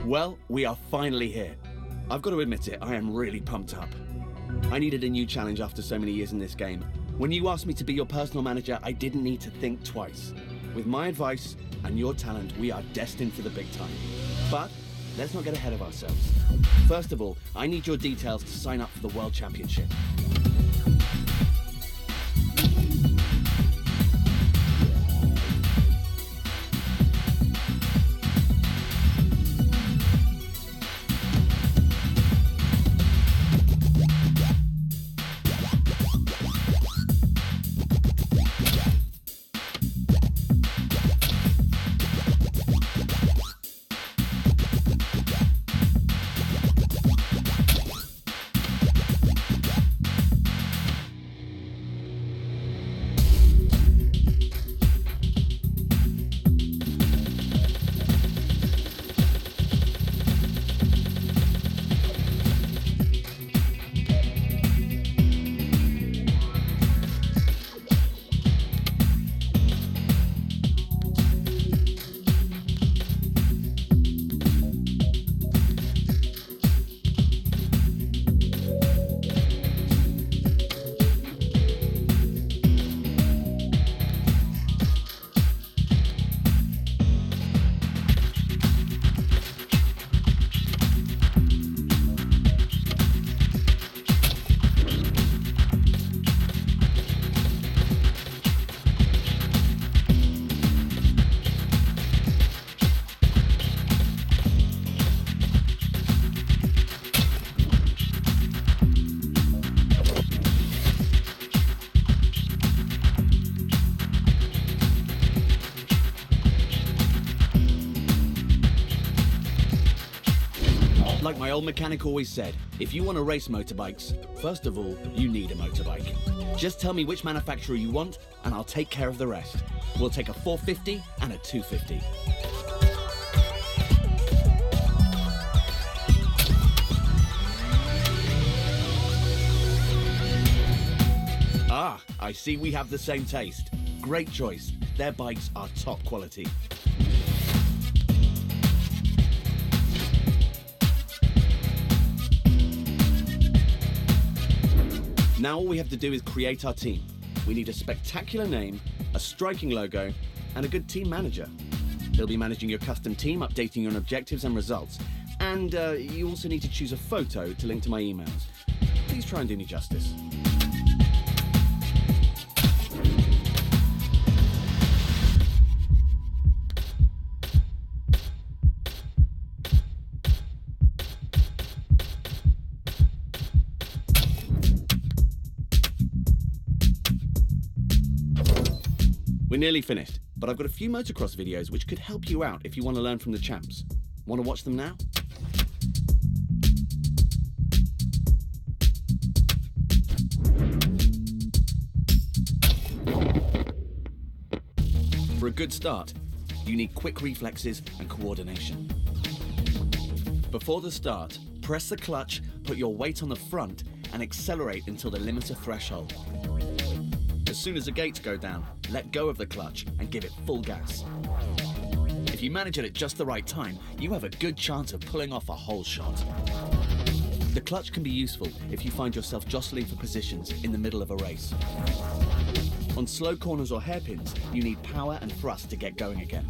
Well, we are finally here. I've got to admit it, I am really pumped up. I needed a new challenge after so many years in this game. When you asked me to be your personal manager, I didn't need to think twice. With my advice and your talent, we are destined for the big time. But let's not get ahead of ourselves. First of all, I need your details to sign up for the World Championship. Like my old mechanic always said, if you want to race motorbikes, first of all, you need a motorbike. Just tell me which manufacturer you want, and I'll take care of the rest. We'll take a 450 and a 250. Ah, I see we have the same taste. Great choice. Their bikes are top quality. Now all we have to do is create our team. We need a spectacular name, a striking logo, and a good team manager. He'll be managing your custom team, updating you on objectives and results. And you also need to choose a photo to link to my emails. Please try and do me justice. We're nearly finished, but I've got a few motocross videos which could help you out if you want to learn from the champs. Want to watch them now? For a good start, you need quick reflexes and coordination. Before the start, press the clutch, put your weight on the front, and accelerate until the limiter threshold. As soon as the gates go down, let go of the clutch and give it full gas. If you manage it at just the right time, you have a good chance of pulling off a whole shot. The clutch can be useful if you find yourself jostling for positions in the middle of a race. On slow corners or hairpins, you need power and thrust to get going again.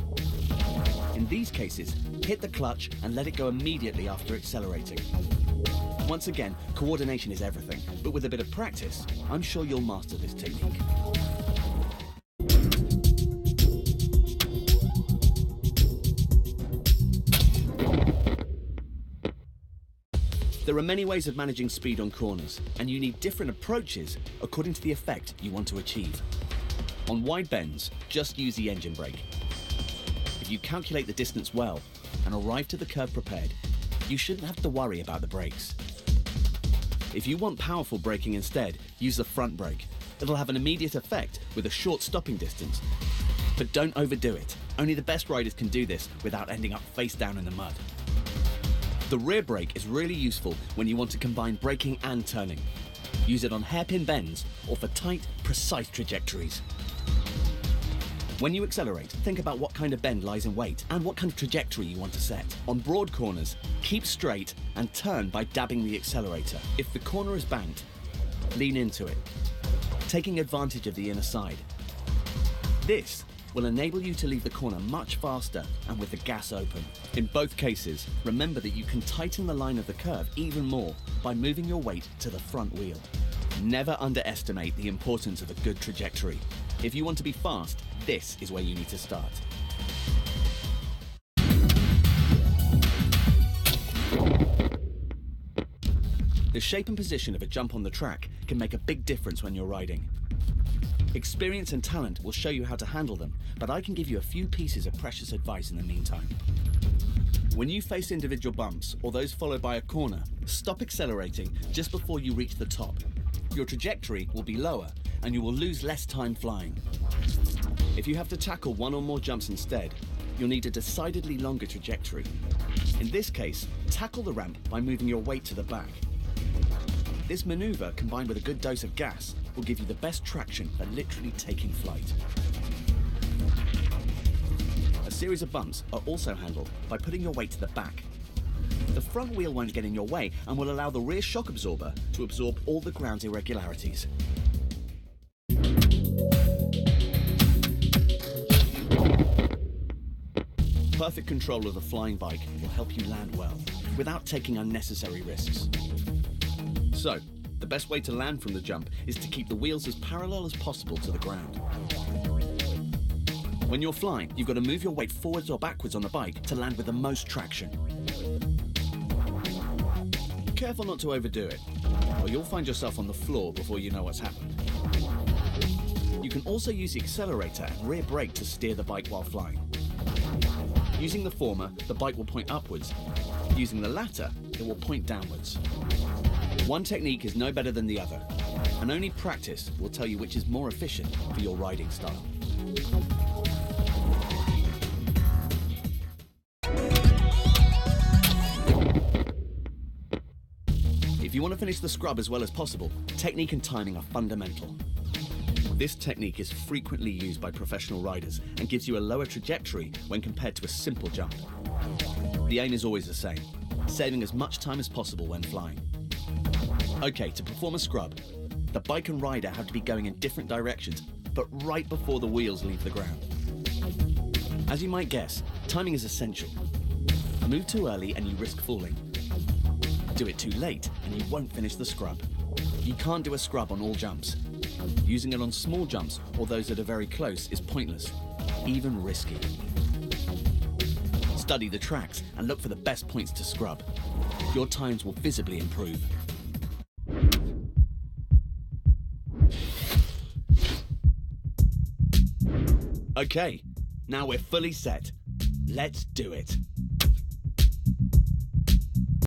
In these cases, hit the clutch and let it go immediately after accelerating. Once again, coordination is everything, but with a bit of practice, I'm sure you'll master this technique. There are many ways of managing speed on corners, and you need different approaches according to the effect you want to achieve. On wide bends, just use the engine brake. If you calculate the distance well and arrive to the curve prepared, you shouldn't have to worry about the brakes. If you want powerful braking instead, use the front brake. It'll have an immediate effect with a short stopping distance. But don't overdo it. Only the best riders can do this without ending up face down in the mud. The rear brake is really useful when you want to combine braking and turning. Use it on hairpin bends or for tight, precise trajectories. When you accelerate, think about what kind of bend lies in wait and what kind of trajectory you want to set. On broad corners, keep straight and turn by dabbing the accelerator. If the corner is banked, lean into it, taking advantage of the inner side. This will enable you to leave the corner much faster and with the gas open. In both cases, remember that you can tighten the line of the curve even more by moving your weight to the front wheel. Never underestimate the importance of a good trajectory. If you want to be fast, this is where you need to start. The shape and position of a jump on the track can make a big difference when you're riding. Experience and talent will show you how to handle them, but I can give you a few pieces of precious advice in the meantime. When you face individual bumps or those followed by a corner, stop accelerating just before you reach the top. Your trajectory will be lower and you will lose less time flying. If you have to tackle one or more jumps instead, you'll need a decidedly longer trajectory. In this case, tackle the ramp by moving your weight to the back. This maneuver, combined with a good dose of gas, will give you the best traction for literally taking flight. A series of bumps are also handled by putting your weight to the back. The front wheel won't get in your way and will allow the rear shock absorber to absorb all the ground's irregularities. Perfect control of the flying bike will help you land well, without taking unnecessary risks. So, the best way to land from the jump is to keep the wheels as parallel as possible to the ground. When you're flying, you've got to move your weight forwards or backwards on the bike to land with the most traction. Careful not to overdo it, or you'll find yourself on the floor before you know what's happened. You can also use the accelerator and rear brake to steer the bike while flying. Using the former, the bike will point upwards. Using the latter, it will point downwards. One technique is no better than the other, and only practice will tell you which is more efficient for your riding style. If you want to finish the scrub as well as possible, technique and timing are fundamental. This technique is frequently used by professional riders and gives you a lower trajectory when compared to a simple jump. The aim is always the same, saving as much time as possible when flying. Okay, to perform a scrub, the bike and rider have to be going in different directions, but right before the wheels leave the ground. As you might guess, timing is essential. Move too early and you risk falling. Do it too late and you won't finish the scrub. You can't do a scrub on all jumps. Using it on small jumps or those that are very close is pointless, even risky. Study the tracks and look for the best points to scrub. Your times will visibly improve. Okay, now we're fully set. Let's do it.